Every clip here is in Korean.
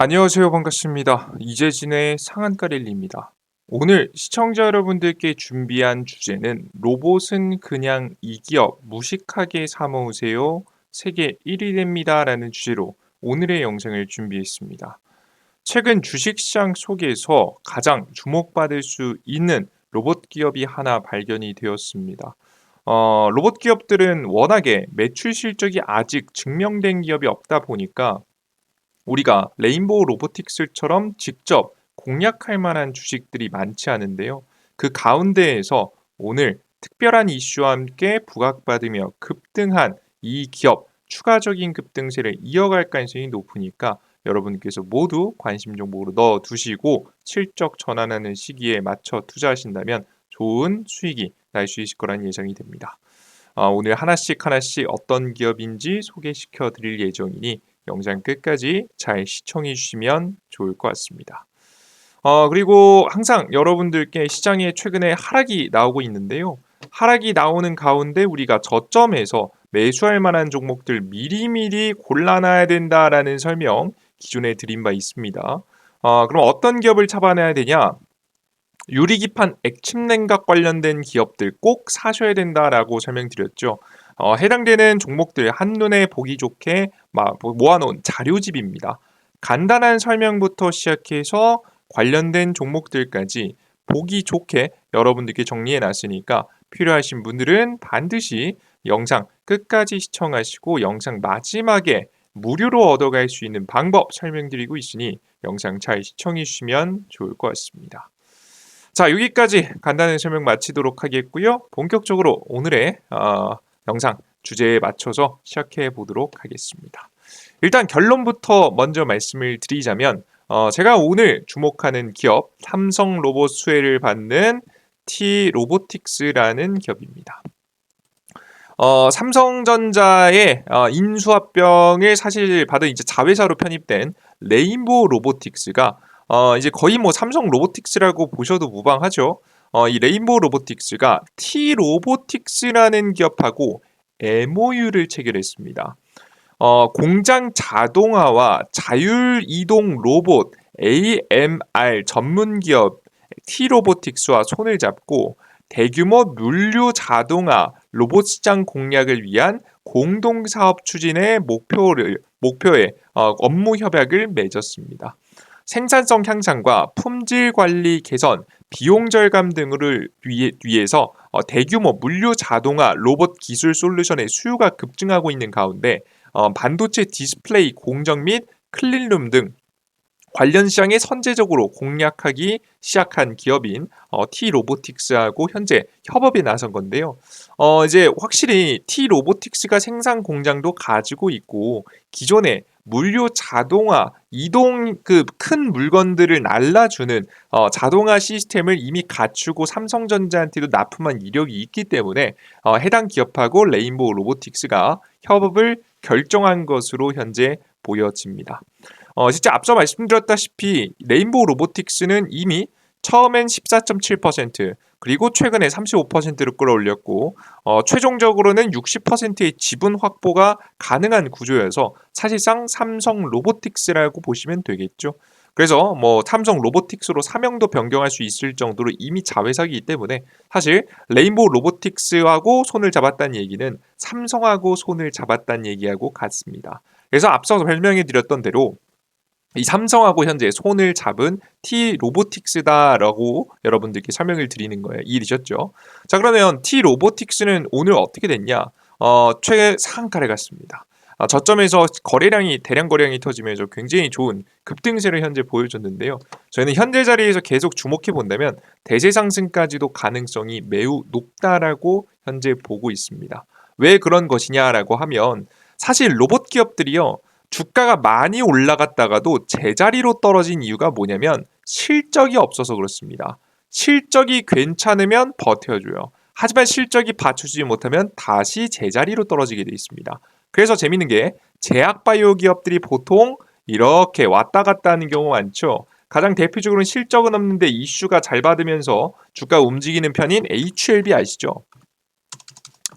안녕하세요. 반갑습니다. 이재진의 상한가릴리입니다. 오늘 시청자 여러분들께 준비한 주제는 로봇은 그냥 이 기업 무식하게 사모으세요. 세계 1위 됩니다. 라는 주제로 오늘의 영상을 준비했습니다. 최근 주식시장 속에서 가장 주목받을 수 있는 로봇 기업이 하나 발견이 되었습니다. 로봇 기업들은 워낙에 매출 실적이 아직 증명된 기업이 없다 보니까 우리가 레인보우 로보틱스처럼 직접 공략할 만한 주식들이 많지 않은데요. 그 가운데에서 오늘 특별한 이슈와 함께 부각받으며 급등한 이 기업 추가적인 급등세를 이어갈 가능성이 높으니까 여러분께서 모두 관심 종목으로 넣어 두시고 실적 전환하는 시기에 맞춰 투자하신다면 좋은 수익이 날 수 있을 거란 예상이 됩니다. 오늘 하나씩 어떤 기업인지 소개시켜 드릴 예정이니 영상 끝까지 잘 시청해 주시면 좋을 것 같습니다. 그리고 항상 여러분들께 시장에 최근에 하락이 나오고 있는데요. 하락이 나오는 가운데 우리가 저점에서 매수할 만한 종목들 미리미리 골라놔야 된다라는 설명 기존에 드린 바 있습니다. 그럼 어떤 기업을 잡아내야 되냐? 유리기판 액침 냉각 관련된 기업들 꼭 사셔야 된다라고 설명드렸죠. 해당되는 종목들 한눈에 보기 좋게 모아놓은 자료집입니다. 간단한 설명부터 시작해서 관련된 종목들까지 보기 좋게 여러분들께 정리해 놨으니까 필요하신 분들은 반드시 영상 끝까지 시청하시고 영상 마지막에 무료로 얻어갈 수 있는 방법 설명드리고 있으니 영상 잘 시청해 주시면 좋을 것 같습니다. 자, 여기까지 간단한 설명 마치도록 하겠고요. 본격적으로 오늘의 영상 주제에 맞춰서 시작해 보도록 하겠습니다. 일단 결론부터 먼저 말씀을 드리자면 제가 오늘 주목하는 기업 삼성 로봇 수혜를 받는 T-로보틱스라는 기업입니다. 삼성전자의 인수합병을 사실 받은 이제 자회사로 편입된 레인보우 로보틱스가 이제 거의 뭐 삼성 로보틱스라고 보셔도 무방하죠. 이 레인보우 로보틱스가 T-로보틱스라는 기업하고 MOU를 체결했습니다. 공장 자동화와 자율 이동 로봇 AMR 전문 기업 T-로보틱스와 손을 잡고 대규모 물류 자동화 로봇 시장 공략을 위한 공동 사업 추진의 목표에 업무 협약을 맺었습니다. 생산성 향상과 품질 관리 개선, 비용 절감 등을 위해서 대규모 물류 자동화 로봇 기술 솔루션의 수요가 급증하고 있는 가운데 반도체 디스플레이 공정 및 클린룸 등 관련 시장에 선제적으로 공략하기 시작한 기업인 T-로보틱스하고 현재 협업에 나선 건데요. 이제 확실히 T-로보틱스가 생산 공장도 가지고 있고 기존에 물류 자동화 이동 그 큰 물건들을 날라주는 자동화 시스템을 이미 갖추고 삼성전자한테도 납품한 이력이 있기 때문에 해당 기업하고 레인보우 로보틱스가 협업을 결정한 것으로 현재 보여집니다. 진짜 앞서 말씀드렸다시피 레인보우 로보틱스는 이미 처음엔 14.7% 그리고 최근에 35%로 끌어올렸고 최종적으로는 60%의 지분 확보가 가능한 구조여서 사실상 삼성 로보틱스라고 보시면 되겠죠. 그래서 뭐 삼성 로보틱스로 사명도 변경할 수 있을 정도로 이미 자회사이기 때문에 사실 레인보우 로보틱스하고 손을 잡았다는 얘기는 삼성하고 손을 잡았다는 얘기하고 같습니다. 그래서 앞서 설명해 드렸던 대로 이 삼성하고 현재 손을 잡은 T-로보틱스다라고 여러분들께 설명을 드리는 거예요. 이해되셨죠? 자, 그러면 T-로보틱스는 오늘 어떻게 됐냐? 최상가를 갔습니다. 저점에서 대량 거래량이 터지면서 굉장히 좋은 급등세를 현재 보여줬는데요. 저희는 현재 자리에서 계속 주목해 본다면 대세 상승까지도 가능성이 매우 높다라고 현재 보고 있습니다. 왜 그런 것이냐라고 하면 사실 로봇 기업들이요. 주가가 많이 올라갔다가도 제자리로 떨어진 이유가 뭐냐면 실적이 없어서 그렇습니다. 실적이 괜찮으면 버텨줘요. 하지만 실적이 받쳐주지 못하면 다시 제자리로 떨어지게 돼 있습니다. 그래서 재밌는 게 제약바이오 기업들이 보통 이렇게 왔다 갔다 하는 경우가 많죠. 가장 대표적으로는 실적은 없는데 이슈가 잘 받으면서 주가 움직이는 편인 HLB 아시죠?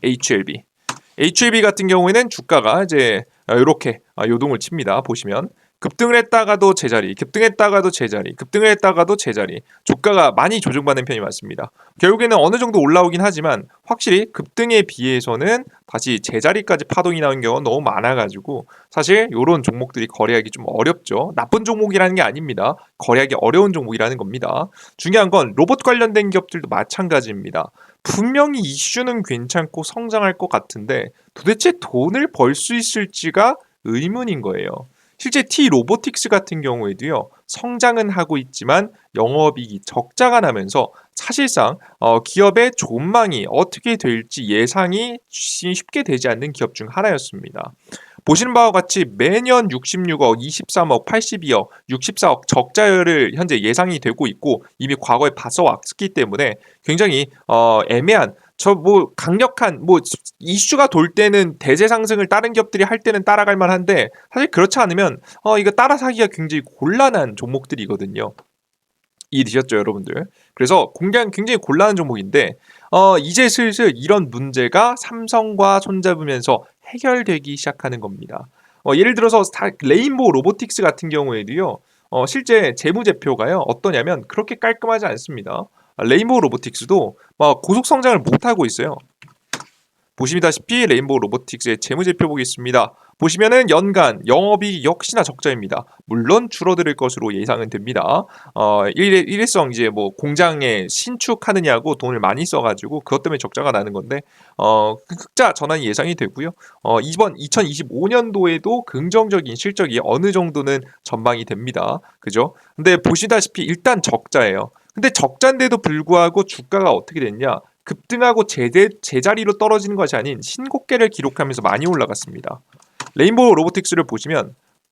HLB 같은 경우에는 주가가 이제 이렇게 요동을 칩니다. 보시면 급등을 했다가도 제자리, 급등했다가도 제자리, 급등을 했다가도 제자리. 주가가 많이 조정받는 편이 많습니다. 결국에는 어느 정도 올라오긴 하지만 확실히 급등에 비해서는 다시 제자리까지 파동이 나는 경우가 너무 많아가지고 사실 이런 종목들이 거래하기 좀 어렵죠. 나쁜 종목이라는 게 아닙니다. 거래하기 어려운 종목이라는 겁니다. 중요한 건 로봇 관련된 기업들도 마찬가지입니다. 분명히 이슈는 괜찮고 성장할 것 같은데 도대체 돈을 벌 수 있을지가 의문인 거예요. 실제 T 로보틱스 같은 경우에도요. 성장은 하고 있지만 영업이익이 적자가 나면서 사실상 기업의 전망이 어떻게 될지 예상이 쉽게 되지 않는 기업 중 하나였습니다. 보시는 바와 같이 매년 66억, 23억, 82억, 64억 적자를 현재 예상이 되고 있고 이미 과거에 봤어왔기 때문에 굉장히 애매한 저 뭐 강력한 뭐 이슈가 돌 때는 대세 상승을 다른 기업들이 할 때는 따라갈 만한데 사실 그렇지 않으면 이거 따라 사기가 굉장히 곤란한 종목들이거든요. 이해되셨죠, 여러분들? 그래서 공략 굉장히 곤란한 종목인데 이제 슬슬 이런 문제가 삼성과 손잡으면서 해결되기 시작하는 겁니다. 예를 들어서 레인보우 로보틱스 같은 경우에도요. 실제 재무제표가요. 어떠냐면 그렇게 깔끔하지 않습니다. 레인보우 로보틱스도 고속 성장을 못하고 있어요. 보시다시피 레인보우 로보틱스의 재무제표 보겠습니다. 보시면은 연간 영업이익 역시나 적자입니다. 물론 줄어들 것으로 예상은 됩니다. 일회성 이제 뭐 공장에 신축하느냐고 돈을 많이 써가지고 그것 때문에 적자가 나는 건데 흑자 전환이 예상이 되고요. 이번 2025년도에도 긍정적인 실적이 어느 정도는 전망이 됩니다. 그죠? 근데 보시다시피 일단 적자예요. 근데 적자인데도 불구하고 주가가 어떻게 됐냐? 급등하고 제자리로 떨어지는 것이 아닌 신고가를 기록하면서 많이 올라갔습니다. 레인보우 로보틱스를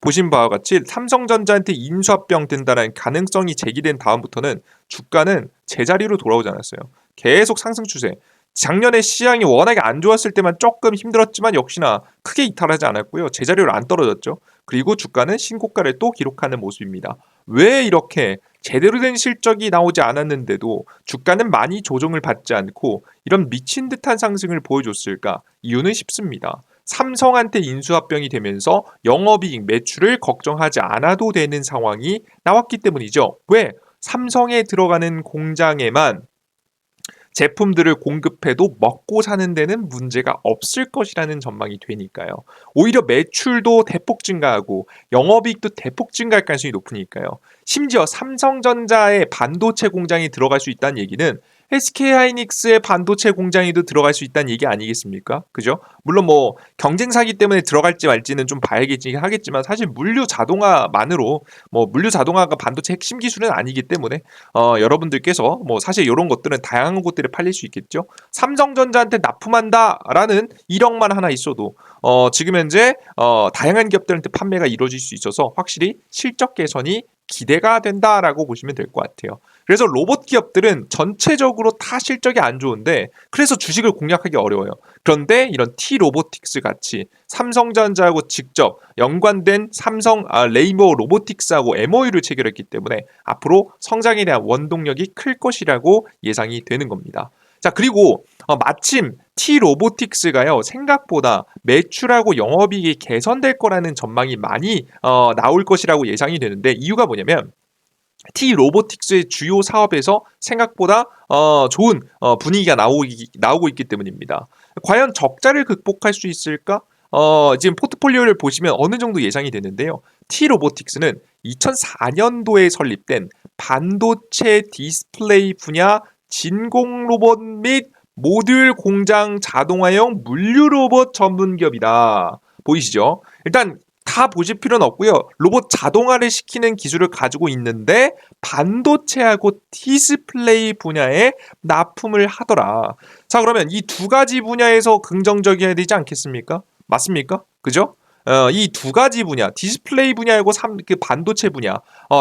보신 바와 같이 삼성전자한테 인수합병 된다는 가능성이 제기된 다음부터는 주가는 제자리로 돌아오지 않았어요. 계속 상승 추세. 작년에 시장이 워낙에 안 좋았을 때만 조금 힘들었지만 역시나 크게 이탈하지 않았고요. 제자리로 안 떨어졌죠. 그리고 주가는 신고가를 또 기록하는 모습입니다. 왜 이렇게 제대로 된 실적이 나오지 않았는데도 주가는 많이 조정을 받지 않고 이런 미친 듯한 상승을 보여줬을까? 이유는 쉽습니다. 삼성한테 인수합병이 되면서 영업이익 매출을 걱정하지 않아도 되는 상황이 나왔기 때문이죠. 왜? 삼성에 들어가는 공장에만 제품들을 공급해도 먹고 사는 데는 문제가 없을 것이라는 전망이 되니까요. 오히려 매출도 대폭 증가하고 영업이익도 대폭 증가할 가능성이 높으니까요. 심지어 삼성전자의 반도체 공장이 들어갈 수 있다는 얘기는 SK하이닉스의 반도체 공장에도 들어갈 수 있다는 얘기 아니겠습니까? 그죠? 물론 뭐 경쟁사기 때문에 들어갈지 말지는 좀 봐야겠긴 하겠지만 사실 물류 자동화만으로 뭐 물류 자동화가 반도체 핵심 기술은 아니기 때문에 여러분들께서 뭐 사실 이런 것들은 다양한 곳들에 팔릴 수 있겠죠. 삼성전자한테 납품한다라는 이력만 하나 있어도 지금 현재 다양한 기업들한테 판매가 이루어질 수 있어서 확실히 실적 개선이 기대가 된다라고 보시면 될 것 같아요. 그래서 로봇 기업들은 전체적으로 다 실적이 안 좋은데 그래서 주식을 공략하기 어려워요. 그런데 이런 T 로보틱스 같이 삼성전자하고 직접 연관된 레인보우 로보틱스하고 MOU를 체결했기 때문에 앞으로 성장에 대한 원동력이 클 것이라고 예상이 되는 겁니다. 자, 그리고 마침 T 로보틱스가요 생각보다 매출하고 영업이익이 개선될 거라는 전망이 많이 나올 것이라고 예상이 되는데 이유가 뭐냐면 T 로보틱스의 주요 사업에서 생각보다 좋은 분위기가 나오고 있기 때문입니다. 과연 적자를 극복할 수 있을까? 지금 포트폴리오를 보시면 어느 정도 예상이 되는데요. T 로보틱스는 2004년도에 설립된 반도체 디스플레이 분야 진공 로봇 및 모듈 공장 자동화용 물류 로봇 전문 기업이다. 보이시죠? 일단 다 보실 필요는 없고요. 로봇 자동화를 시키는 기술을 가지고 있는데 반도체하고 디스플레이 분야에 납품을 하더라. 자, 그러면 이 두 가지 분야에서 긍정적이어야 되지 않겠습니까? 맞습니까? 그죠? 이 두 가지 분야, 디스플레이 분야하고 그 반도체 분야,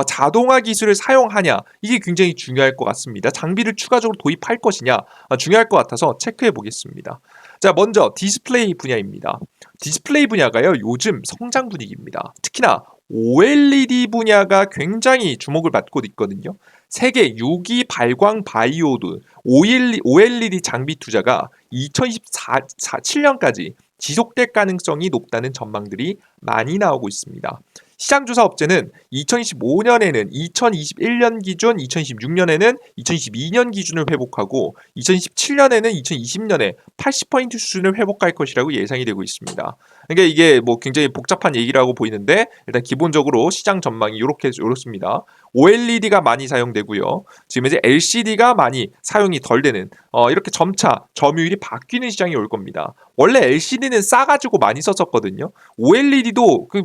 자동화 기술을 사용하냐, 이게 굉장히 중요할 것 같습니다. 장비를 추가적으로 도입할 것이냐, 중요할 것 같아서 체크해 보겠습니다. 자, 먼저 디스플레이 분야입니다. 디스플레이 분야가요, 요즘 성장 분위기입니다. 특히나 OLED 분야가 굉장히 주목을 받고 있거든요. 세계 6위 발광 바이오드 OLED 장비 투자가 2027년까지 지속될 가능성이 높다는 전망들이 많이 나오고 있습니다. 시장조사 업체는 2025년에는 2021년 기준, 2026년에는 2022년 기준을 회복하고 2017년에는 2020년에 80% 수준을 회복할 것이라고 예상이 되고 있습니다. 그러니까 이게 뭐 굉장히 복잡한 얘기라고 보이는데 일단 기본적으로 시장 전망이 이렇습니다. OLED가 많이 사용되고요. 지금 이제 LCD가 많이 사용이 덜 되는 이렇게 점차 점유율이 바뀌는 시장이 올 겁니다. 원래 LCD는 싸가지고 많이 썼었거든요. OLED도 그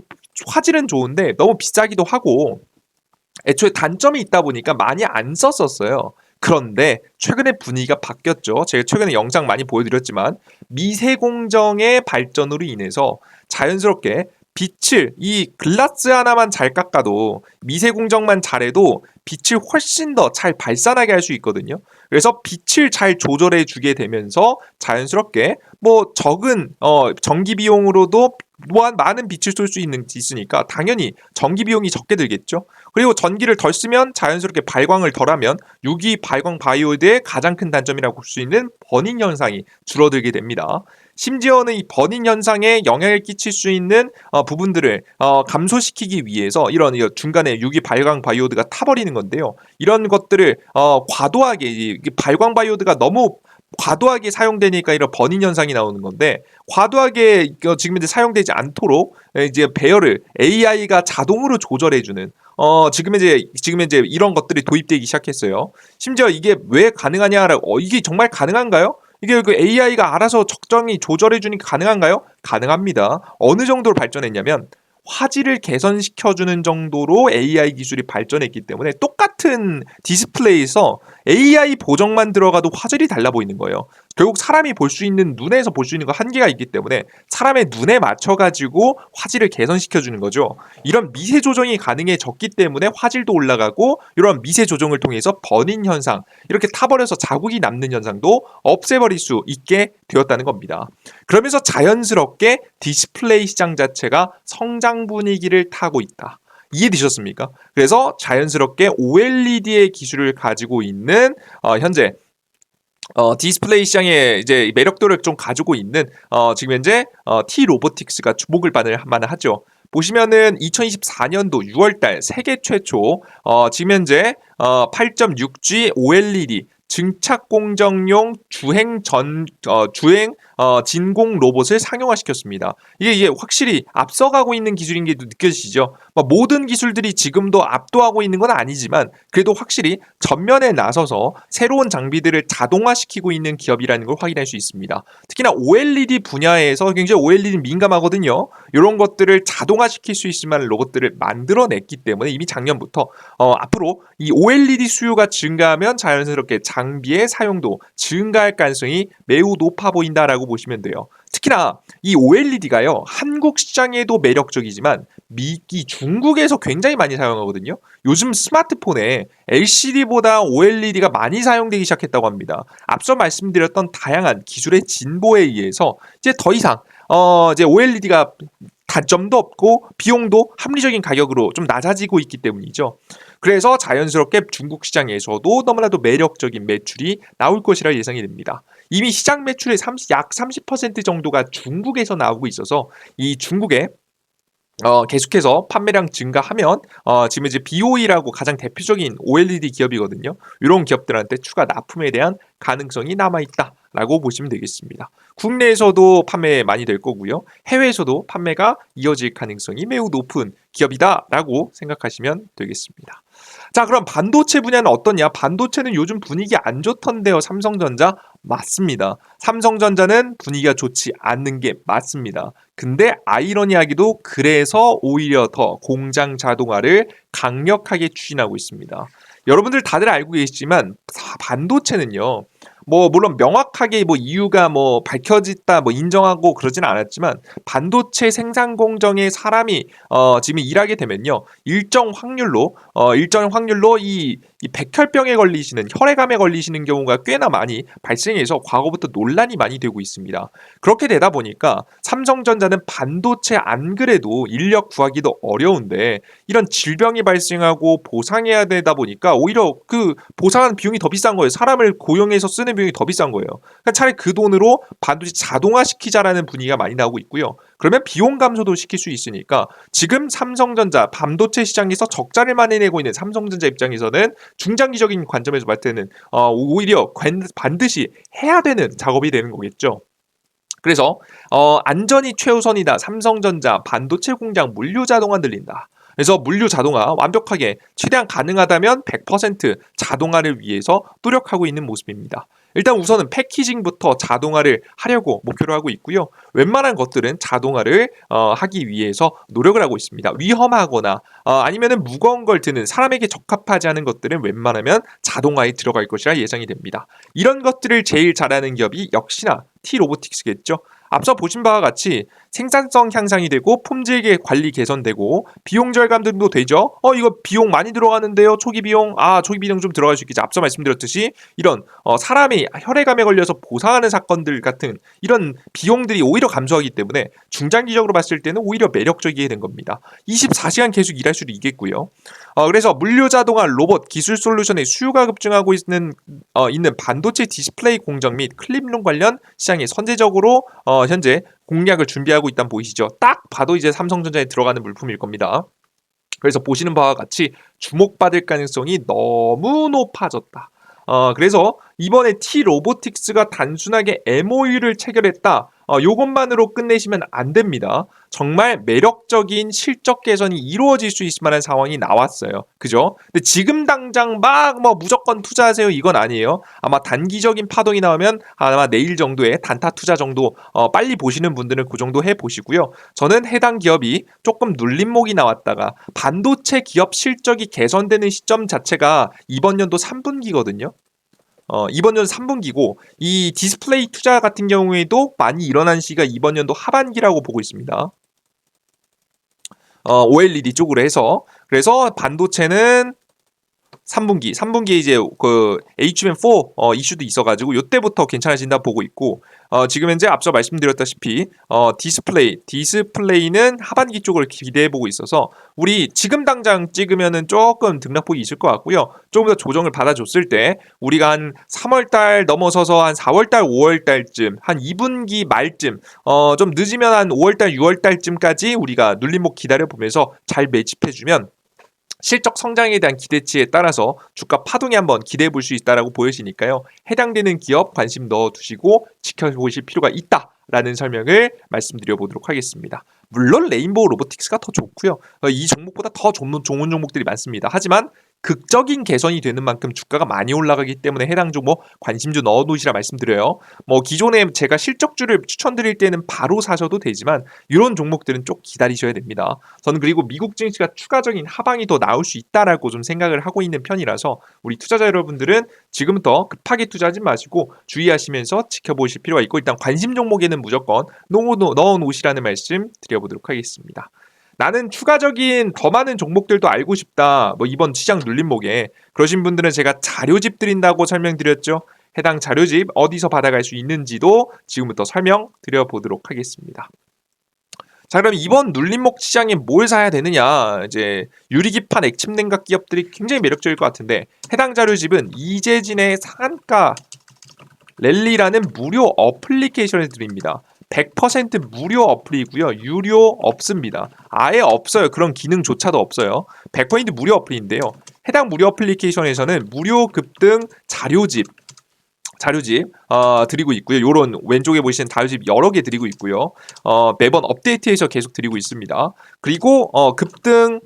화질은 좋은데 너무 비싸기도 하고 애초에 단점이 있다 보니까 많이 안 썼었어요. 그런데 최근에 분위기가 바뀌었죠. 제가 최근에 영상 많이 보여드렸지만 미세 공정의 발전으로 인해서 자연스럽게 빛을 이 글라스 하나만 잘 깎아도 미세 공정만 잘해도 빛을 훨씬 더 잘 발산하게 할 수 있거든요. 그래서 빛을 잘 조절해 주게 되면서 자연스럽게 뭐 적은 전기 비용으로도 또한 많은 빛을 쏠 수 있으니까 당연히 전기 비용이 적게 들겠죠. 그리고 전기를 덜 쓰면 자연스럽게 발광을 덜하면 유기 발광 바이오드의 가장 큰 단점이라고 볼 수 있는 버닝 현상이 줄어들게 됩니다. 심지어는 이 버닝 현상에 영향을 끼칠 수 있는 부분들을 감소시키기 위해서 이런 중간에 유기 발광 바이오드가 타버리는 건데요. 이런 것들을 과도하게 이 발광 바이오드가 너무 과도하게 사용되니까 이런 버닝 현상이 나오는 건데 과도하게 지금 이제 사용되지 않도록 이제 배열을 AI가 자동으로 조절해주는 지금 이제 이런 것들이 도입되기 시작했어요. 심지어 이게 왜 가능하냐라고 이게 정말 가능한가요? 이게 그 AI가 알아서 적정히 조절해주니까 가능한가요? 가능합니다. 어느 정도로 발전했냐면 화질을 개선시켜주는 정도로 AI 기술이 발전했기 때문에 똑같은 디스플레이에서 AI 보정만 들어가도 화질이 달라 보이는 거예요. 결국 사람이 볼 수 있는 눈에서 볼 수 있는 거 한계가 있기 때문에 사람의 눈에 맞춰가지고 화질을 개선시켜주는 거죠. 이런 미세 조정이 가능해졌기 때문에 화질도 올라가고 이런 미세 조정을 통해서 버닝 현상 이렇게 타버려서 자국이 남는 현상도 없애버릴 수 있게 되었다는 겁니다. 그러면서 자연스럽게 디스플레이 시장 자체가 성장 분위기를 타고 있다. 이해되셨습니까? 그래서 자연스럽게 OLED의 기술을 가지고 있는 현재 디스플레이 시장의 이제 매력도를 좀 가지고 있는 지금 현재 T 로보틱스가 주목을 받을 만하죠. 보시면은 2024년도 6월달 세계 최초 지금 현재 8.6G OLED 증착 공정용 주행 진공 로봇을 상용화시켰습니다. 이게 확실히 앞서가고 있는 기술인 게 느껴지시죠? 모든 기술들이 지금도 압도하고 있는 건 아니지만 그래도 확실히 전면에 나서서 새로운 장비들을 자동화시키고 있는 기업이라는 걸 확인할 수 있습니다. 특히나 OLED 분야에서 굉장히 OLED는 민감하거든요. 이런 것들을 자동화시킬 수 있을 만한 로봇들을 만들어냈기 때문에 이미 작년부터 앞으로 이 OLED 수요가 증가하면 자연스럽게 장비의 사용도 증가할 가능성이 매우 높아 보인다라고 보시면 돼요. 특히나 이 OLED가요 한국 시장에도 매력적이지만 미기 중국에서 굉장히 많이 사용하거든요. 요즘 스마트폰에 LCD보다 OLED가 많이 사용되기 시작했다고 합니다. 앞서 말씀드렸던 다양한 기술의 진보에 의해서 이제 더 이상 이제 OLED가 단점도 없고 비용도 합리적인 가격으로 좀 낮아지고 있기 때문이죠. 그래서 자연스럽게 중국 시장에서도 너무나도 매력적인 매출이 나올 것이라 예상이 됩니다. 이미 시장 매출의 약 30% 정도가 중국에서 나오고 있어서 이 중국에 계속해서 판매량 증가하면 지금 이제 BOE라고 가장 대표적인 OLED 기업이거든요. 이런 기업들한테 추가 납품에 대한 가능성이 남아있다라고 보시면 되겠습니다. 국내에서도 판매 많이 될 거고요. 해외에서도 판매가 이어질 가능성이 매우 높은 기업이다라고 생각하시면 되겠습니다. 자, 그럼 반도체 분야는 어떠냐? 반도체는 요즘 분위기 안 좋던데요. 삼성전자 맞습니다. 삼성전자는 분위기가 좋지 않는 게 맞습니다. 근데 아이러니하게도 그래서 오히려 더 공장 자동화를 강력하게 추진하고 있습니다. 여러분들 다들 알고 계시지만 반도체는요. 물론 명확하게 이유가 밝혀졌다 인정하고 그러진 않았지만 반도체 생산 공정에 사람이 지금 일하게 되면요 일정 확률로 이 백혈병에 걸리시는 혈액암에 걸리시는 경우가 꽤나 많이 발생해서 과거부터 논란이 많이 되고 있습니다. 그렇게 되다 보니까 삼성전자는 반도체 안 그래도 인력 구하기도 어려운데 이런 질병이 발생하고 보상해야 되다 보니까 오히려 그 보상하는 비용이 더 비싼 거예요. 사람을 고용해서 쓰는 비용이 더 비싼 거예요. 그러니까 차라리 그 돈으로 반도체 자동화시키자라는 분위기가 많이 나오고 있고요. 그러면 비용 감소도 시킬 수 있으니까 지금 삼성전자 반도체 시장에서 적자를 많이 내고 있는 삼성전자 입장에서는 중장기적인 관점에서 봤을 때는 오히려 반드시 해야 되는 작업이 되는 거겠죠. 그래서 안전이 최우선이다. 삼성전자 반도체 공장 물류 자동화 늘린다. 그래서 물류 자동화 완벽하게 최대한 가능하다면 100% 자동화를 위해서 노력하고 있는 모습입니다. 일단 우선은 패키징부터 자동화를 하려고 목표로 하고 있고요. 웬만한 것들은 자동화를 하기 위해서 노력을 하고 있습니다. 위험하거나 아니면은 무거운 걸 드는 사람에게 적합하지 않은 것들은 웬만하면 자동화에 들어갈 것이라 예상이 됩니다. 이런 것들을 제일 잘하는 기업이 역시나 T-로보틱스겠죠. 앞서 보신 바와 같이 생산성 향상이 되고 품질 관리 개선되고 비용 절감 등도 되죠. 이거 비용 많이 들어가는데요. 초기 비용 초기 비용 좀 들어갈 수 있겠죠. 앞서 말씀드렸듯이 이런 사람이 혈액암에 걸려서 보상하는 사건들 같은 이런 비용들이 오히려 감소하기 때문에 중장기적으로 봤을 때는 오히려 매력적이게 된 겁니다. 24시간 계속 일할 수도 있겠고요. 그래서 물류 자동화 로봇 기술 솔루션의 수요가 급증하고 있는 반도체 디스플레이 공정 및 클린룸 관련 시장에 선제적으로 현재 공략을 준비하고 있다는 보이시죠? 딱 봐도 이제 삼성전자에 들어가는 물품일 겁니다. 그래서 보시는 바와 같이 주목받을 가능성이 너무 높아졌다. 그래서 이번에 T-로보틱스가 단순하게 MOU를 체결했다. 요것만으로 끝내시면 안 됩니다. 정말 매력적인 실적 개선이 이루어질 수 있을 만한 상황이 나왔어요. 그죠? 근데 지금 당장 막 무조건 투자하세요 이건 아니에요. 아마 단기적인 파동이 나오면 아마 내일 정도에 단타 투자 정도 빨리 보시는 분들은 그 정도 해보시고요. 저는 해당 기업이 조금 눌림목이 나왔다가 반도체 기업 실적이 개선되는 시점 자체가 이번 연도 3분기거든요. 이번 연도 3분기고 이 디스플레이 투자 같은 경우에도 많이 일어난 시기가 이번 연도 하반기라고 보고 있습니다. OLED 쪽으로 해서 그래서 반도체는 3분기에 이제 그 HBM4 이슈도 있어가지고 이때부터 괜찮아진다 보고 있고 지금 현재 앞서 말씀드렸다시피 디스플레이는 하반기 쪽을 기대해 보고 있어서 우리 지금 당장 찍으면은 조금 등락폭이 있을 것 같고요. 조금 더 조정을 받아줬을 때 우리가 한 3월달 넘어서서 한 4월달, 5월달쯤 한 2분기 말쯤 좀 늦으면 한 5월달, 6월달쯤까지 우리가 눌림목 기다려 보면서 잘 매집해주면. 실적 성장에 대한 기대치에 따라서 주가 파동이 한번 기대해 볼 수 있다라고 보여지니까요. 해당되는 기업 관심 넣어두시고 지켜보실 필요가 있다라는 설명을 말씀드려 보도록 하겠습니다. 물론 레인보우 로보틱스가 더 좋고요. 이 종목보다 더 좋은 종목들이 많습니다. 하지만 극적인 개선이 되는 만큼 주가가 많이 올라가기 때문에 해당 종목 관심 좀 넣어놓으시라 말씀드려요. 기존에 제가 실적주를 추천드릴 때는 바로 사셔도 되지만 이런 종목들은 좀 기다리셔야 됩니다. 저는 그리고 미국 증시가 추가적인 하방이 더 나올 수 있다라고 좀 생각을 하고 있는 편이라서 우리 투자자 여러분들은 지금부터 급하게 투자하지 마시고 주의하시면서 지켜보실 필요가 있고 일단 관심 종목에는 무조건 넣어놓으시라는 말씀 드려보도록 하겠습니다. 나는 추가적인 더 많은 종목들도 알고 싶다. 이번 시장 눌림목에 그러신 분들은 제가 자료집 드린다고 설명드렸죠. 해당 자료집 어디서 받아갈 수 있는지도 지금부터 설명드려보도록 하겠습니다. 자, 그럼 이번 눌림목 시장에 뭘 사야 되느냐? 이제 유리기판 액침 냉각 기업들이 굉장히 매력적일 것 같은데 해당 자료집은 이재진의 상한가 랠리라는 무료 어플리케이션을 드립니다. 100% 무료 어플이고요. 유료 없습니다. 아예 없어요. 그런 기능조차도 없어요. 100% 무료 어플인데요. 해당 무료 어플리케이션에서는 무료 급등 자료집 드리고 있고요. 요런 왼쪽에 보시는 자료집 여러 개 드리고 있고요. 매번 업데이트해서 계속 드리고 있습니다. 그리고 급등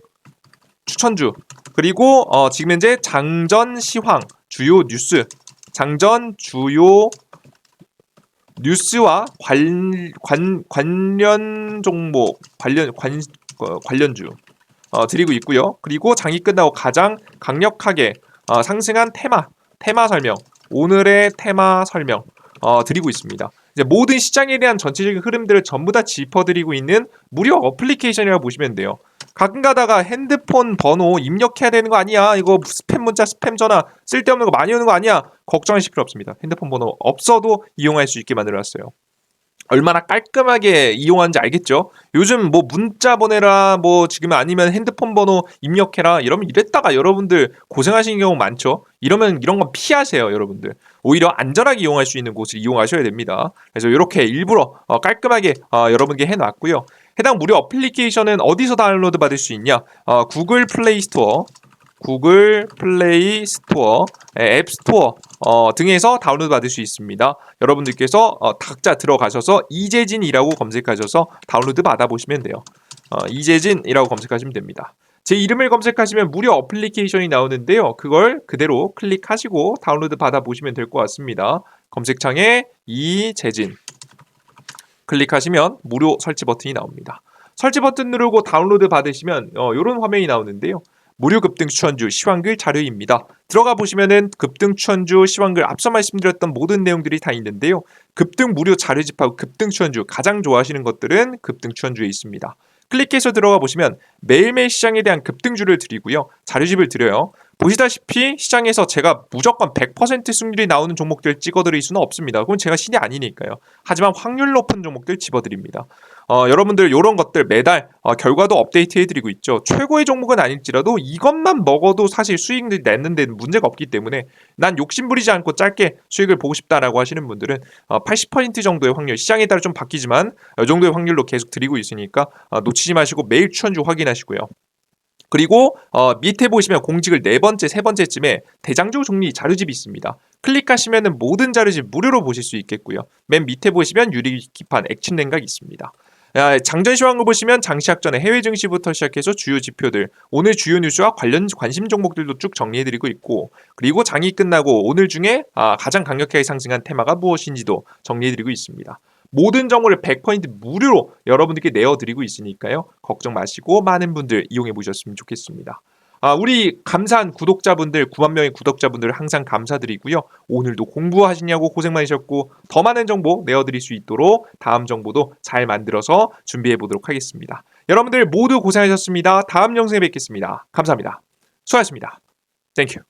추천주 그리고 지금 현재 장전 시황 주요 뉴스 장전 주요 뉴스와 관련 종목 관련주 드리고 있고요. 그리고 장이 끝나고 가장 강력하게 상승한 테마 설명 오늘의 테마 설명 드리고 있습니다. 이제 모든 시장에 대한 전체적인 흐름들을 전부 다 짚어드리고 있는 무료 어플리케이션이라고 보시면 돼요. 가끔 가다가 핸드폰 번호 입력해야 되는 거 아니야? 이거 스팸 문자, 스팸 전화 쓸데없는 거 많이 오는 거 아니야? 걱정하실 필요 없습니다. 핸드폰 번호 없어도 이용할 수 있게 만들어놨어요. 얼마나 깔끔하게 이용하는지 알겠죠? 요즘 뭐 문자 보내라, 뭐 지금 아니면 핸드폰 번호 입력해라, 이러면 이랬다가 여러분들 고생하시는 경우 많죠? 이러면 이런 건 피하세요, 여러분들. 오히려 안전하게 이용할 수 있는 곳을 이용하셔야 됩니다. 그래서 이렇게 일부러 깔끔하게 여러분께 해놨고요. 해당 무료 어플리케이션은 어디서 다운로드 받을 수 있냐? 구글 플레이 스토어, 앱 스토어 등에서 다운로드 받을 수 있습니다. 여러분들께서 각자 들어가셔서 이재진이라고 검색하셔서 다운로드 받아보시면 돼요. 이재진이라고 검색하시면 됩니다. 제 이름을 검색하시면 무료 어플리케이션이 나오는데요. 그걸 그대로 클릭하시고 다운로드 받아보시면 될 것 같습니다. 검색창에 이재진 클릭하시면 무료 설치 버튼이 나옵니다. 설치 버튼 누르고 다운로드 받으시면 이런 화면이 나오는데요. 무료 급등 추천주 시황글 자료입니다. 들어가 보시면은 급등 추천주 시황글 앞서 말씀드렸던 모든 내용들이 다 있는데요. 급등 무료 자료집하고 급등 추천주 가장 좋아하시는 것들은 급등 추천주에 있습니다. 클릭해서 들어가 보시면 매일매일 시장에 대한 급등주를 드리고요. 자료집을 드려요. 보시다시피 시장에서 제가 무조건 100% 승률이 나오는 종목들 찍어드릴 수는 없습니다. 그건 제가 신이 아니니까요. 하지만 확률 높은 종목들 집어드립니다. 여러분들 이런 것들 매달 결과도 업데이트해드리고 있죠. 최고의 종목은 아닐지라도 이것만 먹어도 사실 수익을 내는 데는 문제가 없기 때문에 난 욕심부리지 않고 짧게 수익을 보고 싶다라고 하시는 분들은 80% 정도의 확률, 시장에 따라 좀 바뀌지만 이 정도의 확률로 계속 드리고 있으니까 놓치지 마시고 매일 추천주 확인하시고요. 그리고 밑에 보시면 공직을 네 번째, 세 번째쯤에 대장주 정리 자료집이 있습니다. 클릭하시면 모든 자료집 무료로 보실 수 있겠고요. 맨 밑에 보시면 유리기판 액침 냉각이 있습니다. 장전 시황을 보시면 장시작 전에 해외 증시부터 시작해서 주요 지표들, 오늘 주요 뉴스와 관심 종목들도 쭉 정리해드리고 있고, 그리고 장이 끝나고 오늘 중에 가장 강력하게 상승한 테마가 무엇인지도 정리해드리고 있습니다. 모든 정보를 100% 무료로 여러분들께 내어드리고 있으니까요. 걱정 마시고 많은 분들 이용해 보셨으면 좋겠습니다. 우리 감사한 구독자분들, 9만 명의 구독자분들 항상 감사드리고요. 오늘도 공부하시냐고 고생 많으셨고 더 많은 정보 내어드릴 수 있도록 다음 정보도 잘 만들어서 준비해 보도록 하겠습니다. 여러분들 모두 고생하셨습니다. 다음 영상에 뵙겠습니다. 감사합니다. 수고하셨습니다. 땡큐.